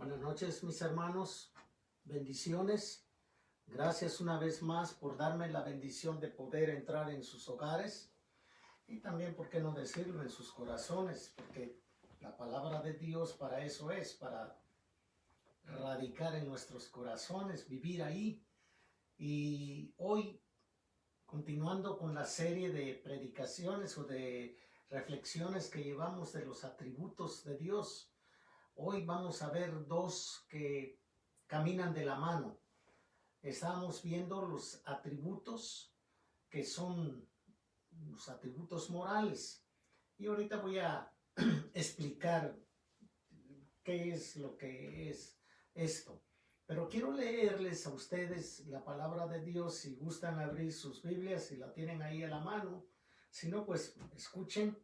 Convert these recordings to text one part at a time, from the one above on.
Buenas noches, mis hermanos. Bendiciones. Gracias una vez más por darme la bendición de poder entrar en sus hogares y también, ¿por qué no decirlo?, en sus corazones, porque la palabra de Dios para eso es, para radicar en nuestros corazones, vivir ahí. Y hoy, continuando con la serie de predicaciones o de reflexiones que llevamos de los atributos de Dios, hoy vamos a ver dos que caminan de la mano. Estamos viendo los atributos que son los atributos morales. Y ahorita voy a explicar qué es lo que es esto. Pero quiero leerles a ustedes la palabra de Dios, si gustan abrir sus Biblias, si la tienen ahí a la mano. Si no, pues escuchen.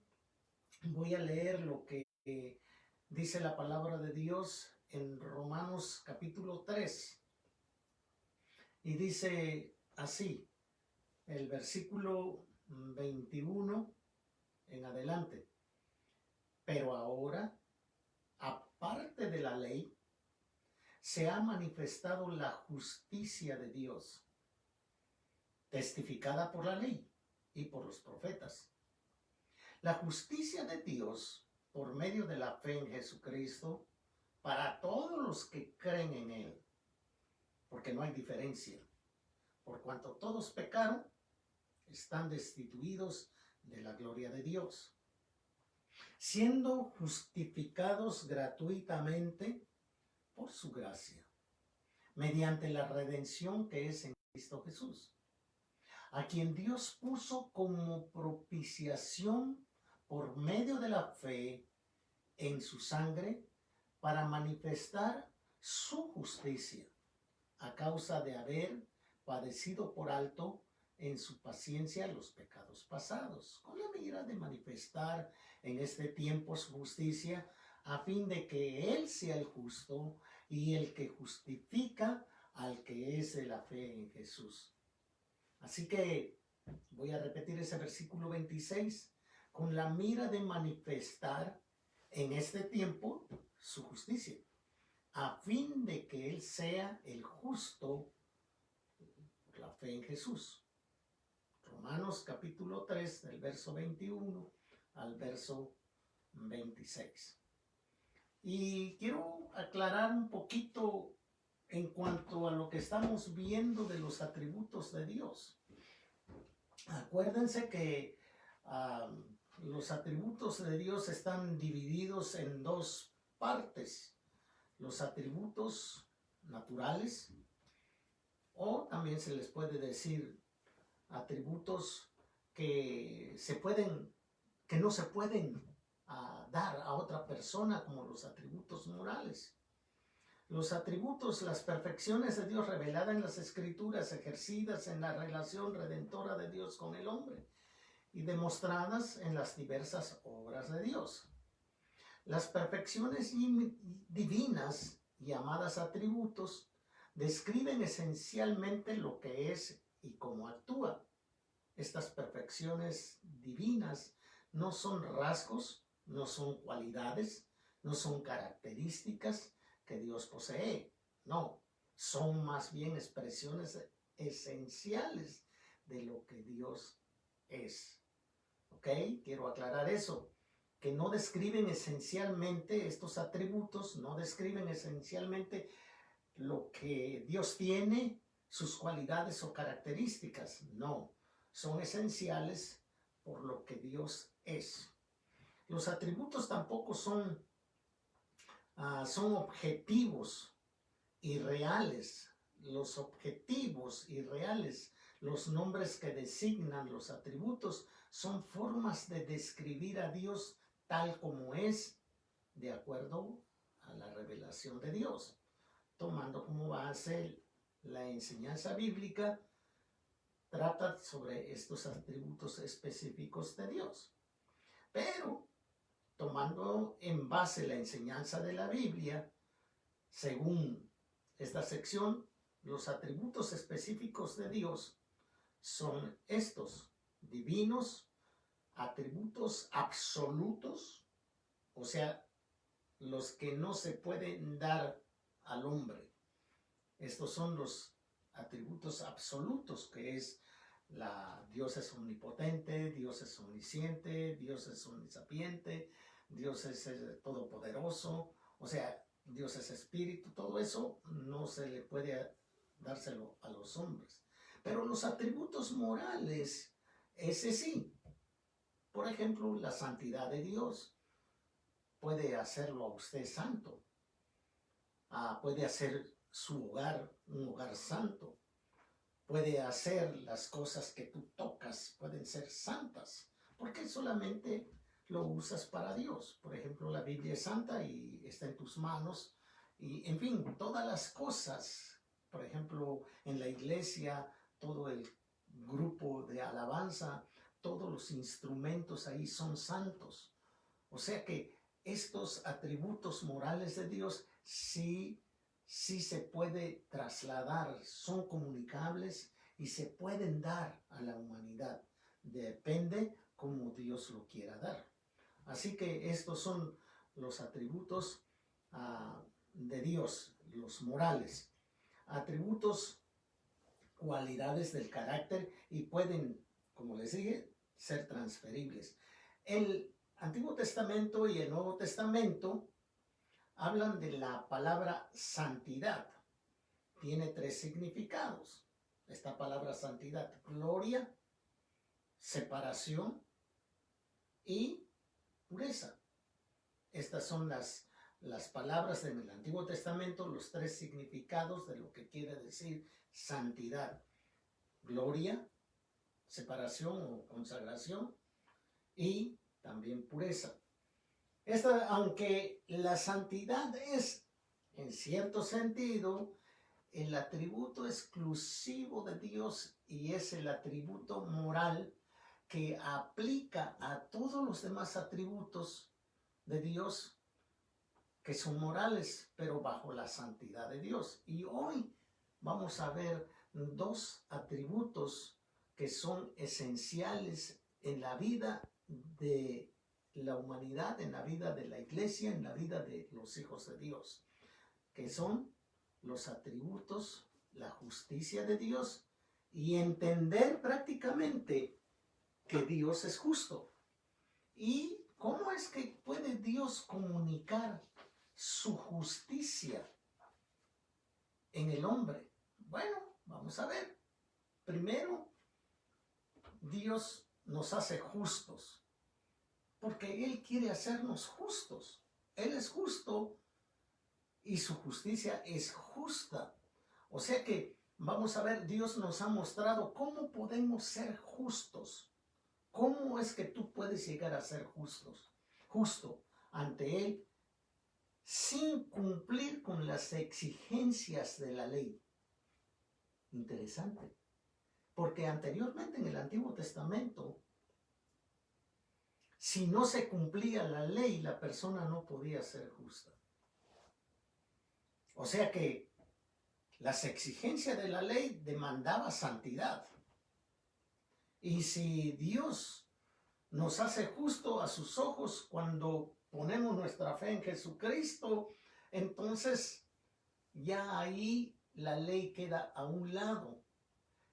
Voy a leer lo que dice la palabra de Dios en Romanos capítulo 3. Y dice así, el versículo 21 en adelante. Pero ahora, aparte de la ley, se ha manifestado la justicia de Dios, testificada por la ley y por los profetas. La justicia de Dios por medio de la fe en Jesucristo para todos los que creen en Él, porque no hay diferencia. Por cuanto todos pecaron, están destituidos de la gloria de Dios, siendo justificados gratuitamente por su gracia, mediante la redención que es en Cristo Jesús, a quien Dios puso como propiciación por medio de la fe en su sangre, para manifestar su justicia, a causa de haber padecido por alto en su paciencia los pecados pasados, con la mira de manifestar en este tiempo su justicia, a fin de que Él sea el justo y el que justifica al que es de la fe en Jesús. Así que voy a repetir ese versículo 26, con la mira de manifestar en este tiempo su justicia, a fin de que Él sea el justo por la fe en Jesús. Romanos capítulo 3, del verso 21 al verso 26. Y quiero aclarar un poquito en cuanto a lo que estamos viendo de los atributos de Dios. Acuérdense que los atributos de Dios están divididos en dos partes: los atributos naturales, o también se les puede decir atributos que no se pueden dar a otra persona, como los atributos morales. Los atributos, las perfecciones de Dios reveladas en las Escrituras, ejercidas en la relación redentora de Dios con el hombre y demostradas en las diversas obras de Dios. Las perfecciones divinas, llamadas atributos, describen esencialmente lo que es y cómo actúa. Estas perfecciones divinas no son rasgos, no son cualidades, no son características que Dios posee. No, son más bien expresiones esenciales de lo que Dios es. ¿Ok? Quiero aclarar eso, que no describen esencialmente estos atributos, no describen esencialmente lo que Dios tiene, sus cualidades o características. No, son esenciales por lo que Dios es. Los atributos tampoco son objetivos y reales. Los objetivos y reales, los nombres que designan los atributos, son formas de describir a Dios tal como es, de acuerdo a la revelación de Dios, tomando como base la enseñanza bíblica. Trata sobre estos atributos específicos de Dios, pero tomando en base la enseñanza de la Biblia, según esta sección, los atributos específicos de Dios son estos: divinos, atributos absolutos, o sea, los que no se pueden dar al hombre. Estos son los atributos absolutos, que es Dios es omnipotente, Dios es omnisciente, Dios es omnisapiente, Dios es todopoderoso, o sea, Dios es espíritu. Todo eso no se le puede dárselo a los hombres. Pero los atributos morales, ese sí. Por ejemplo, la santidad de Dios puede hacerlo a usted santo. Puede hacer su hogar un hogar santo. Puede hacer las cosas que tú tocas, pueden ser santas, porque solamente lo usas para Dios. Por ejemplo, la Biblia es santa y está en tus manos. Y, en fin, todas las cosas, por ejemplo, en la iglesia, todo el grupo de alabanza, todos los instrumentos ahí son santos. O sea que estos atributos morales de Dios sí se puede trasladar, son comunicables y se pueden dar a la humanidad. Depende cómo Dios lo quiera dar. Así que estos son los atributos de Dios, los morales. Atributos, cualidades del carácter, y pueden, como les dije, ser transferibles. El Antiguo Testamento y el Nuevo Testamento hablan de la palabra santidad. Tiene tres significados. Esta palabra santidad: gloria, separación y pureza. Estas son las palabras del Antiguo Testamento, los tres significados de lo que quiere decir santidad: gloria, separación o consagración, y también pureza. Aunque la santidad es, en cierto sentido, el atributo exclusivo de Dios y es el atributo moral que aplica a todos los demás atributos de Dios que son morales, pero bajo la santidad de Dios. Y hoy vamos a ver dos atributos que son esenciales en la vida de la humanidad, en la vida de la iglesia, en la vida de los hijos de Dios, que son los atributos, la justicia de Dios y entender prácticamente que Dios es justo. ¿Y cómo es que puede Dios comunicar su justicia en el hombre? Bueno, vamos a ver. Primero, Dios nos hace justos, porque Él quiere hacernos justos. Él es justo y su justicia es justa. O sea que, vamos a ver, Dios nos ha mostrado cómo podemos ser justos. ¿Cómo es que tú puedes llegar a ser justo ante Él sin cumplir con las exigencias de la ley? Interesante. Porque anteriormente en el Antiguo Testamento, si no se cumplía la ley, la persona no podía ser justa. O sea que las exigencias de la ley demandaban santidad. Y si Dios nos hace justo a sus ojos cuando ponemos nuestra fe en Jesucristo, entonces ya ahí la ley queda a un lado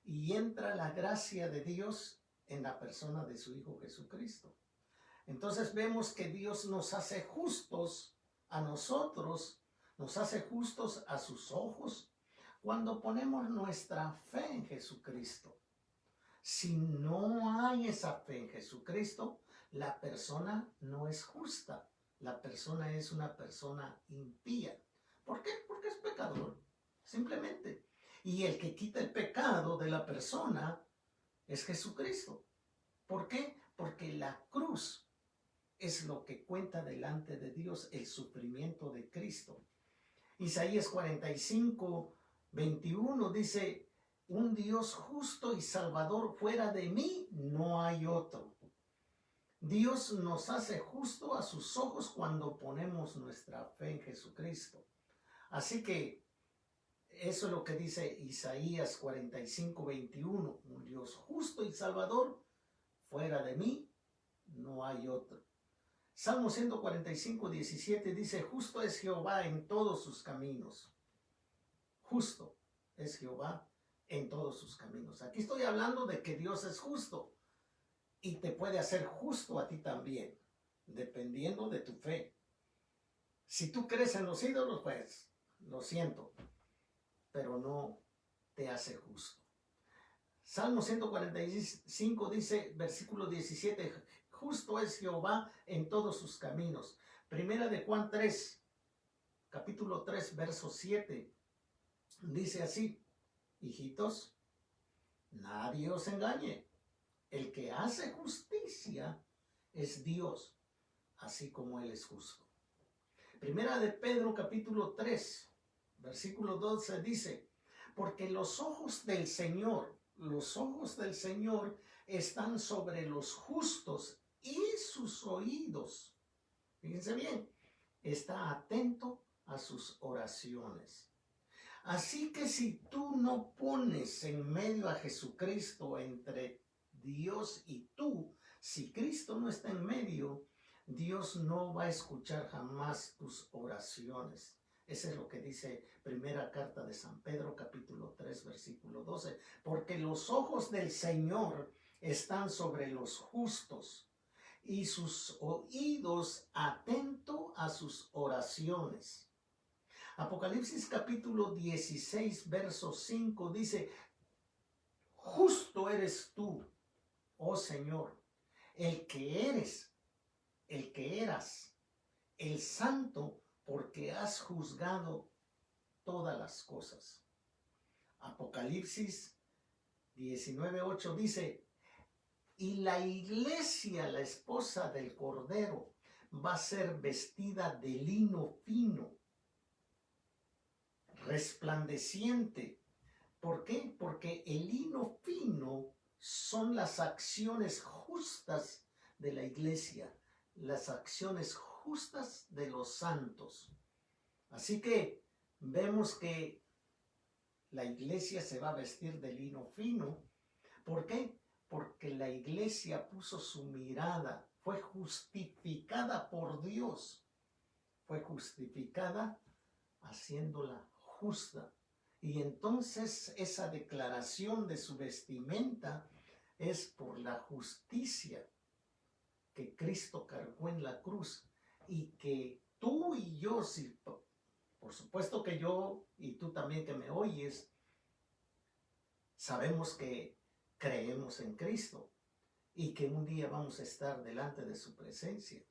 y entra la gracia de Dios en la persona de su Hijo Jesucristo. Entonces vemos que Dios nos hace justos a nosotros, nos hace justos a sus ojos cuando ponemos nuestra fe en Jesucristo. Si no hay esa fe en Jesucristo, la persona no es justa. La persona es una persona impía. ¿Por qué? Porque es pecador, simplemente. Y el que quita el pecado de la persona es Jesucristo. ¿Por qué? Porque la cruz es lo que cuenta delante de Dios, el sufrimiento de Cristo. Isaías 45, 21 dice: un Dios justo y salvador, fuera de mí no hay otro. Dios nos hace justo a sus ojos cuando ponemos nuestra fe en Jesucristo. Así que eso es lo que dice Isaías 45, 21. Un Dios justo y salvador, fuera de mí no hay otro. Salmo 145, 17 dice: justo es Jehová en todos sus caminos justo es Jehová en todos sus caminos. Aquí estoy hablando de que Dios es justo y te puede hacer justo a ti también, dependiendo de tu fe. Si tú crees en los ídolos, pues lo siento, pero no te hace justo. Salmo 145 dice, versículo 17, justo es Jehová en todos sus caminos. Primera de Juan 3, capítulo 3, verso 7, dice así, hijitos, nadie os engañe. El que hace justicia es Dios, así como Él es justo. Primera de Pedro, capítulo 3, versículo 12 dice, porque los ojos del Señor están sobre los justos y sus oídos, fíjense bien, está atento a sus oraciones. Así que si tú no pones en medio a Jesucristo entre Dios y tú, si Cristo no está en medio, Dios no va a escuchar jamás tus oraciones. Eso es lo que dice primera carta de San Pedro, capítulo 3, versículo 12. Porque los ojos del Señor están sobre los justos y sus oídos atentos a sus oraciones. Apocalipsis capítulo 16, verso 5 dice, justo eres tú, oh Señor, el que eras, el santo, porque has juzgado todas las cosas. Apocalipsis 19:8 dice, y la iglesia, la esposa del Cordero, va a ser vestida de lino fino, resplandeciente. ¿Por qué? Porque el lino fino son las acciones justas de la iglesia, las acciones justas de los santos. Así que vemos que la iglesia se va a vestir de lino fino. ¿Por qué? Porque la iglesia puso su mirada, fue justificada por Dios, fue justificada haciéndola justa. Y entonces esa declaración de su vestimenta es por la justicia que Cristo cargó en la cruz y que tú y yo, si, por supuesto que yo y tú también que me oyes, sabemos que creemos en Cristo y que un día vamos a estar delante de su presencia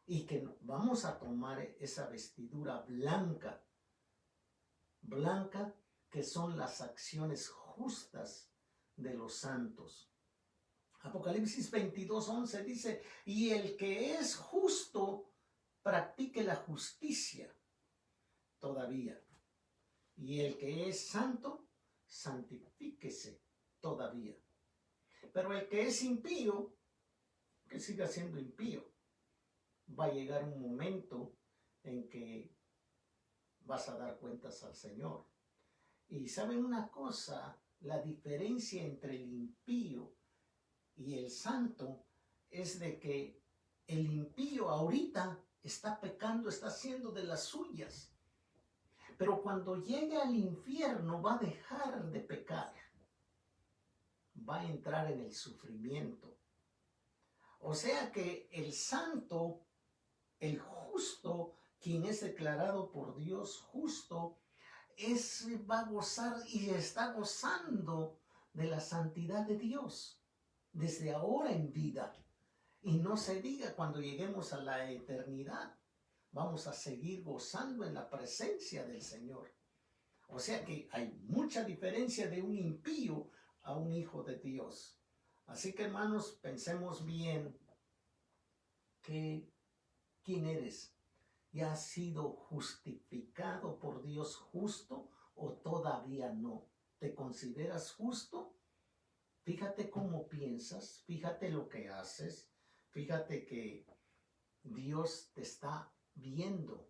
y que vamos a tomar esa vestidura blanca, que son las acciones justas de los santos. Apocalipsis 22:11 dice, y el que es justo practique la justicia todavía, y el que es santo santifíquese todavía. Pero el que es impío, que siga siendo impío. Va a llegar un momento en que vas a dar cuentas al Señor. Y ¿saben una cosa? La diferencia entre el impío y el santo es de que el impío ahorita está pecando, está haciendo de las suyas. Pero cuando llegue al infierno va a dejar de pecar. Va a entrar en el sufrimiento. O sea que el santo, el justo, quien es declarado por Dios justo, va a gozar y está gozando de la santidad de Dios desde ahora en vida. Y no se diga cuando lleguemos a la eternidad, vamos a seguir gozando en la presencia del Señor. O sea que hay mucha diferencia de un impío a un hijo de Dios. Así que hermanos, pensemos bien quién eres. ¿Ya has sido justificado por Dios justo o todavía no? ¿Te consideras justo? Fíjate cómo piensas, fíjate lo que haces, fíjate que Dios te está viendo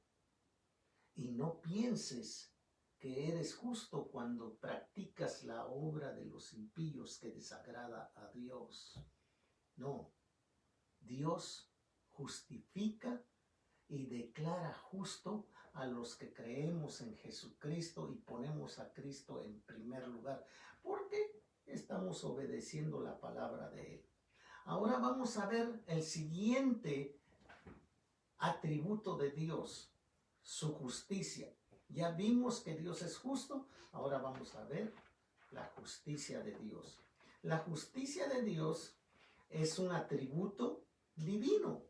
y no pienses que eres justo cuando practicas la obra de los impíos que desagrada a Dios. No, Dios justifica y declara justo a los que creemos en Jesucristo y ponemos a Cristo en primer lugar, porque estamos obedeciendo la palabra de Él. Ahora vamos a ver el siguiente atributo de Dios, su justicia. Ya vimos que Dios es justo, ahora vamos a ver la justicia de Dios. La justicia de Dios es un atributo divino,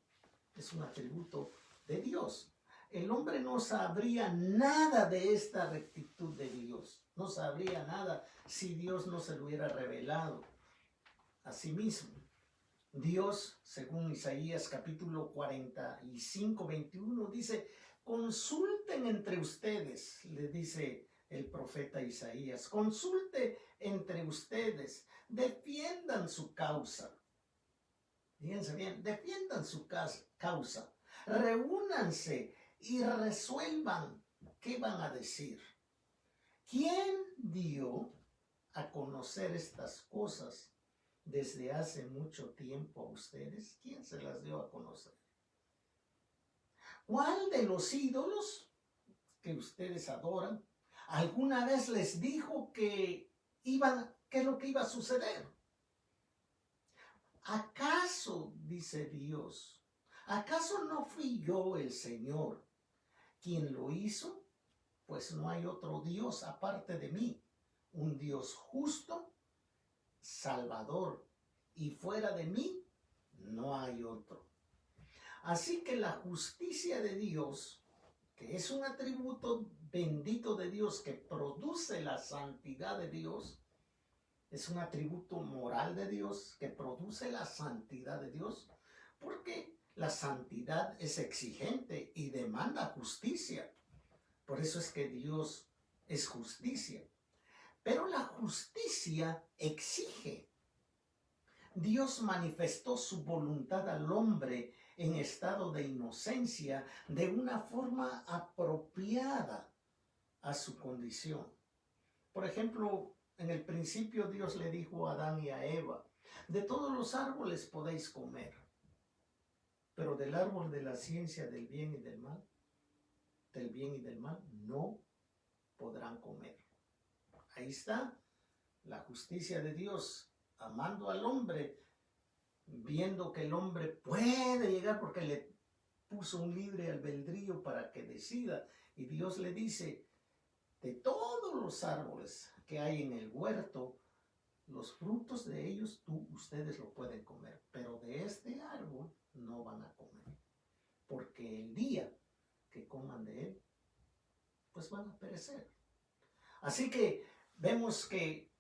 es un atributo de Dios. El hombre no sabría nada de esta rectitud de Dios, no sabría nada si Dios no se lo hubiera revelado a sí mismo. Dios, según Isaías capítulo 45, 21, dice: consulten entre ustedes, le dice el profeta Isaías, consulte entre ustedes, defiendan su causa. Fíjense bien, defiendan su causa, reúnanse y resuelvan qué van a decir. ¿Quién dio a conocer estas cosas desde hace mucho tiempo a ustedes? ¿Quién se las dio a conocer? ¿Cuál de los ídolos que ustedes adoran alguna vez les dijo qué es lo que iba a suceder? ¿Acaso, dice Dios, acaso no fui yo el Señor quien lo hizo? Pues no hay otro Dios aparte de mí, un Dios justo, salvador, y fuera de mí no hay otro. Así que la justicia de Dios, que es un atributo bendito de Dios que produce la santidad de Dios, es un atributo moral de Dios que produce la santidad de Dios, porque la santidad es exigente y demanda justicia. Por eso es que Dios es justicia. Pero la justicia exige. Dios manifestó su voluntad al hombre en estado de inocencia de una forma apropiada a su condición. Por ejemplo, en el principio Dios le dijo a Adán y a Eva: de todos los árboles podéis comer, pero del árbol de la ciencia del bien y del mal no podrán comer. Ahí está la justicia de Dios, amando al hombre, viendo que el hombre puede llegar porque le puso un libre albedrío para que decida. Y Dios le dice: de todos los árboles que hay en el huerto, los frutos de ellos ustedes lo pueden comer, pero de este árbol no van a comer, porque el día que coman de él, pues van a perecer. Así que vemos que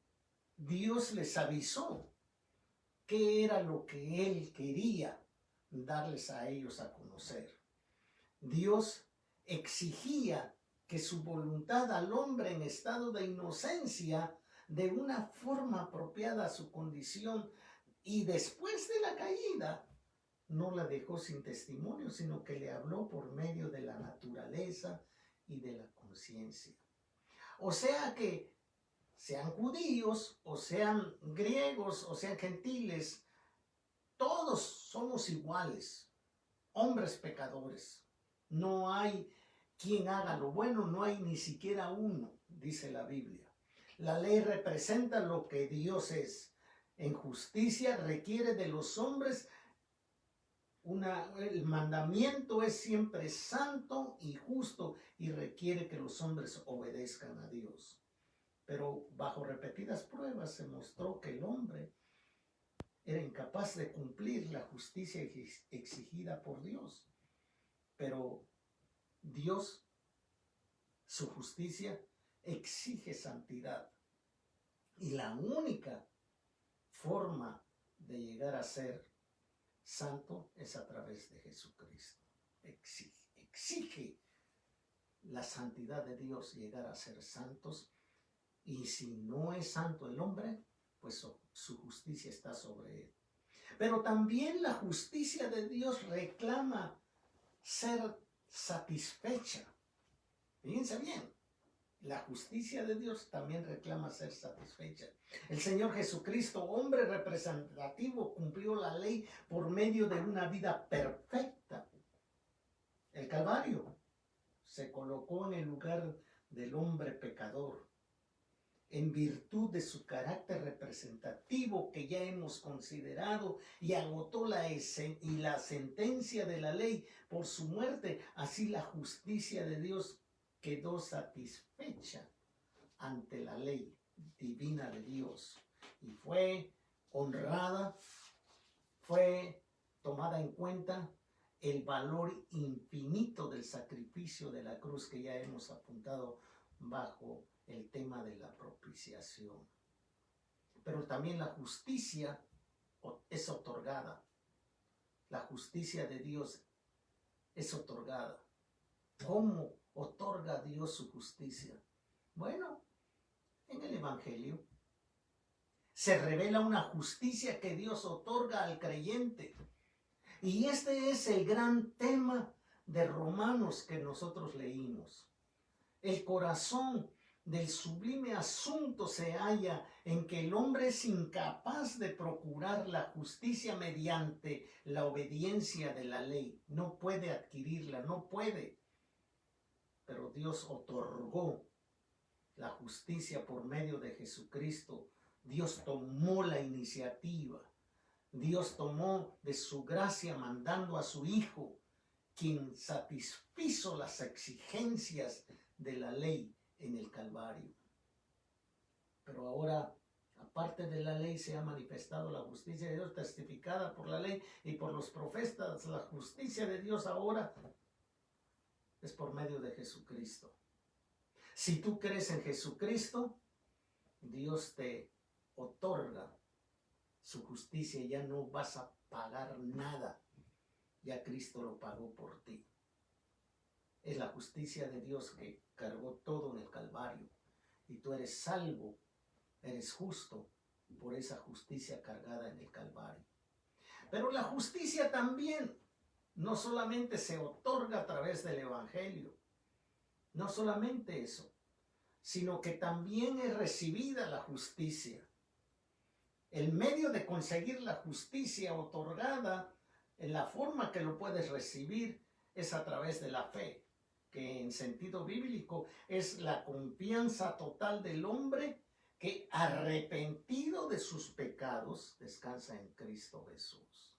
Dios les avisó qué era lo que Él quería darles a ellos a conocer. Dios exigía que su voluntad al hombre en estado de inocencia, de una forma apropiada a su condición, y después de la caída, no la dejó sin testimonio, sino que le habló por medio de la naturaleza y de la conciencia. O sea que sean judíos, o sean griegos, o sean gentiles, todos somos iguales, hombres pecadores. No hay quien haga lo bueno, no hay ni siquiera uno, dice la Biblia. La ley representa lo que Dios es. En justicia requiere de los hombres el mandamiento es siempre santo y justo y requiere que los hombres obedezcan a Dios. Pero bajo repetidas pruebas se mostró que el hombre era incapaz de cumplir la justicia exigida por Dios. Pero Dios, su justicia, exige santidad. Y la única forma de llegar a ser santo es a través de Jesucristo. Exige la santidad de Dios, llegar a ser santos. Y si no es santo el hombre, pues su justicia está sobre él. Pero también la justicia de Dios reclama ser satisfecha. Fíjense bien, la justicia de Dios también reclama ser satisfecha. El Señor Jesucristo, hombre representativo, cumplió la ley por medio de una vida perfecta. El Calvario se colocó en el lugar del hombre pecador, en virtud de su carácter representativo que ya hemos considerado, y agotó la sentencia de la ley por su muerte. Así la justicia de Dios quedó satisfecha ante la ley divina de Dios y fue honrada, fue tomada en cuenta el valor infinito del sacrificio de la cruz que ya hemos apuntado bajo el tema de la propiciación. Pero también la justicia es otorgada. La justicia de Dios es otorgada. ¿Cómo otorga Dios su justicia? Bueno, en el Evangelio se revela una justicia que Dios otorga al creyente. Y este es el gran tema de Romanos que nosotros leímos. El corazón del sublime asunto se halla en que el hombre es incapaz de procurar la justicia mediante la obediencia de la ley. No puede adquirirla, no puede. Pero Dios otorgó la justicia por medio de Jesucristo. Dios tomó la iniciativa. Dios tomó de su gracia mandando a su Hijo, quien satisfizo las exigencias de la ley en el Calvario. Pero ahora, aparte de la ley, se ha manifestado la justicia de Dios testificada por la ley y por los profetas. La justicia de Dios ahora es por medio de Jesucristo. Si tú crees en Jesucristo, Dios te otorga su justicia y ya no vas a pagar nada. Ya Cristo lo pagó por ti. Es la justicia de Dios que cargó todo en el Calvario. Y tú eres salvo, eres justo por esa justicia cargada en el Calvario. Pero la justicia también no solamente se otorga a través del Evangelio. No solamente eso, sino que también es recibida la justicia. El medio de conseguir la justicia otorgada, en la forma que lo puedes recibir, es a través de la fe, que en sentido bíblico es la confianza total del hombre que, arrepentido de sus pecados, descansa en Cristo Jesús.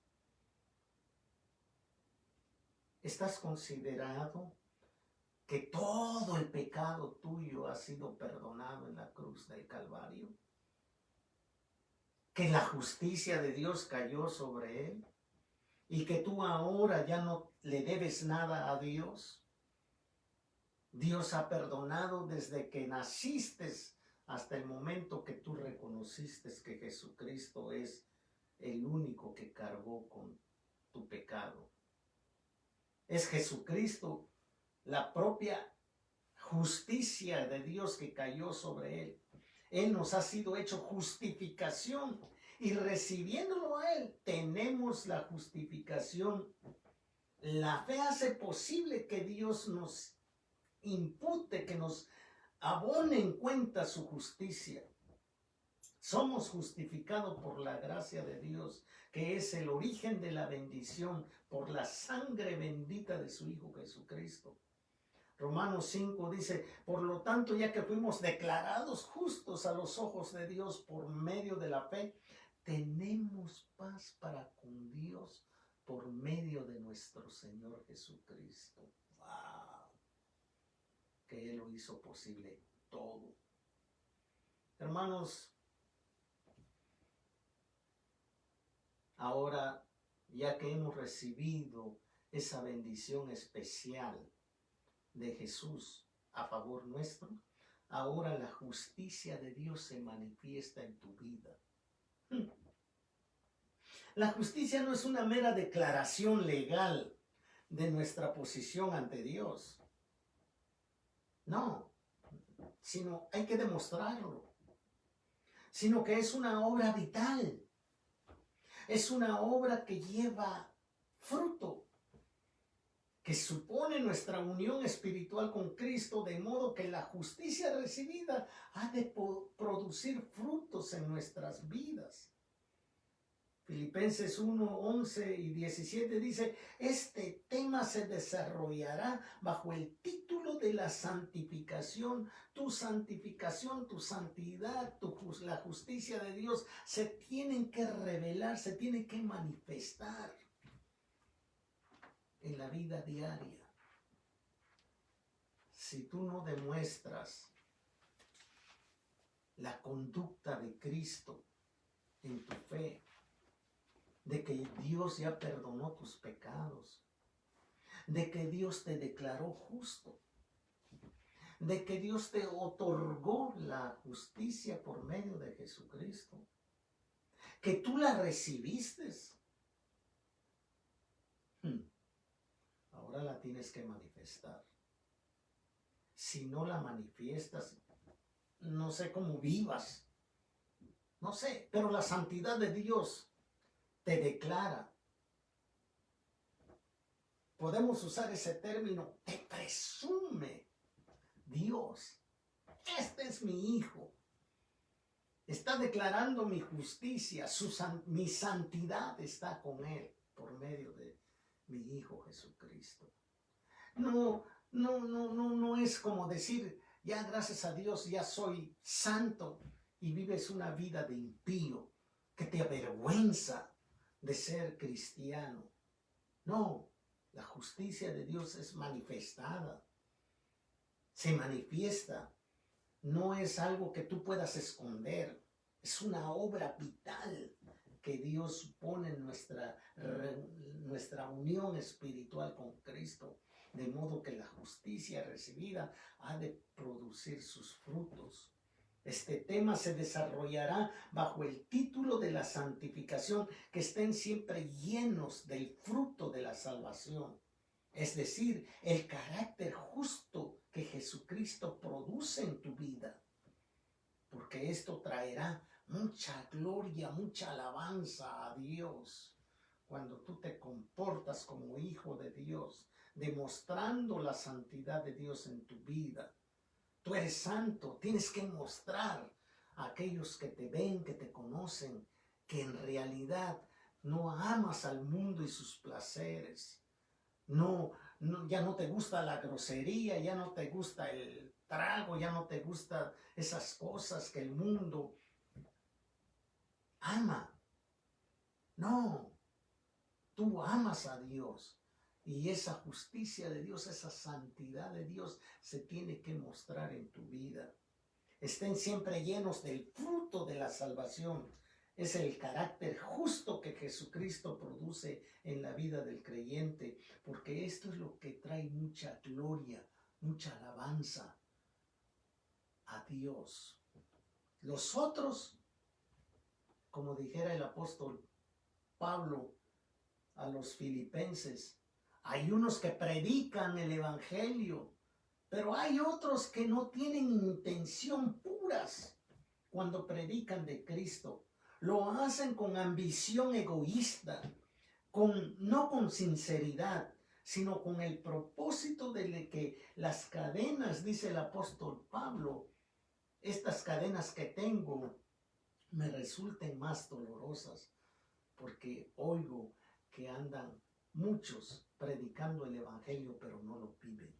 ¿Estás considerado que todo el pecado tuyo ha sido perdonado en la cruz del Calvario? Que la justicia de Dios cayó sobre él y que tú ahora ya no le debes nada a Dios. Dios ha perdonado desde que naciste hasta el momento que tú reconociste que Jesucristo es el único que cargó con tu pecado. Es Jesucristo la propia justicia de Dios que cayó sobre él. Él nos ha sido hecho justificación y recibiéndolo a él tenemos la justificación. La fe hace posible que Dios nos impute, que nos abone en cuenta su justicia. Somos justificados por la gracia de Dios, que es el origen de la bendición, por la sangre bendita de su Hijo Jesucristo. Romanos 5 dice, por lo tanto, ya que fuimos declarados justos a los ojos de Dios por medio de la fe, tenemos paz para con Dios por medio de nuestro Señor Jesucristo. ¡Wow! Que Él lo hizo posible todo. Hermanos, ahora, ya que hemos recibido esa bendición especial de Jesús a favor nuestro, ahora la justicia de Dios se manifiesta en tu vida. La justicia no es una mera declaración legal de nuestra posición ante Dios. No, sino hay que demostrarlo. Sino que es una obra vital. Es una obra que lleva fruto, que supone nuestra unión espiritual con Cristo, de modo que la justicia recibida ha de producir frutos en nuestras vidas. Filipenses 1, 11 y 17 dice, este tema se desarrollará bajo el título de la santificación, tu santidad, la justicia de Dios se tienen que revelar, se tiene que manifestar en la vida diaria. Si tú no demuestras la conducta de Cristo en tu fe, de que Dios ya perdonó tus pecados, de que Dios te declaró justo, de que Dios te otorgó la justicia por medio de Jesucristo, que tú la recibiste, ahora la tienes que manifestar. Si no la manifiestas, no sé cómo vivas, no sé, pero la santidad de Dios te declara. Podemos usar ese término, te presume Dios. Este es mi hijo. Está declarando mi justicia, mi santidad está con él por medio de mi hijo Jesucristo. No es como decir, ya gracias a Dios ya soy santo y vives una vida de impío que te avergüenza de ser cristiano. No, la justicia de Dios es manifestada, se manifiesta, no es algo que tú puedas esconder, es una obra vital que Dios pone en nuestra unión espiritual con Cristo, de modo que la justicia recibida ha de producir sus frutos. Este tema se desarrollará bajo el título de la santificación, que estén siempre llenos del fruto de la salvación, es decir, el carácter justo que Jesucristo produce en tu vida, porque esto traerá mucha gloria, mucha alabanza a Dios. Cuando tú te comportas como hijo de Dios, demostrando la santidad de Dios en tu vida. Tú eres santo, tienes que mostrar a aquellos que te ven, que te conocen, que en realidad no amas al mundo y sus placeres. Ya no te gusta la grosería, ya no te gusta el trago, ya no te gustan esas cosas que el mundo ama. No, tú amas a Dios. Y esa justicia de Dios, esa santidad de Dios se tiene que mostrar en tu vida. Estén siempre llenos del fruto de la salvación. Es el carácter justo que Jesucristo produce en la vida del creyente, porque esto es lo que trae mucha gloria, mucha alabanza a Dios. Los otros, como dijera el apóstol Pablo a los filipenses, hay unos que predican el evangelio, pero hay otros que no tienen intención puras cuando predican de Cristo. Lo hacen con ambición egoísta, no con sinceridad, sino con el propósito de que las cadenas, dice el apóstol Pablo, estas cadenas que tengo me resulten más dolorosas, porque oigo que andan muchos predicando el evangelio, pero no lo viven.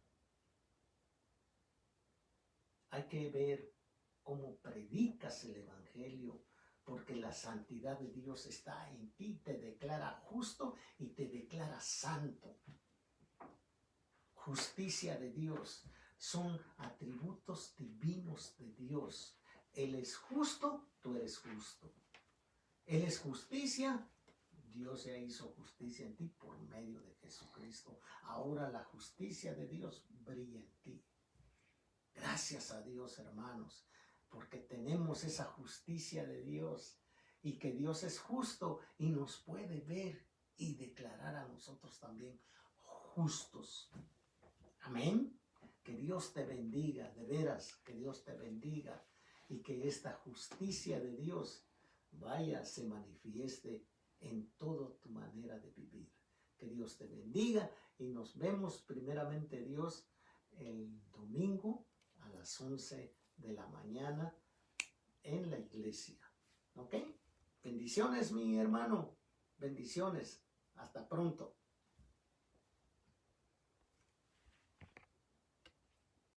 Hay que ver cómo predicas el evangelio, porque la santidad de Dios está en ti, te declara justo y te declara santo. Justicia de Dios son atributos divinos de Dios. Él es justo, tú eres justo. Él es justicia, Dios ya hizo justicia en ti por medio de Jesucristo. Ahora la justicia de Dios brilla en ti. Gracias a Dios, hermanos, porque tenemos esa justicia de Dios y que Dios es justo y nos puede ver y declarar a nosotros también justos. Amén. Que Dios te bendiga, de veras, que Dios te bendiga y que esta justicia de Dios se manifieste en toda tu manera de vivir. Que Dios te bendiga y nos vemos primeramente Dios el domingo a las 11 de la mañana en la iglesia. ¿Ok? Bendiciones, mi hermano. Bendiciones. Hasta pronto.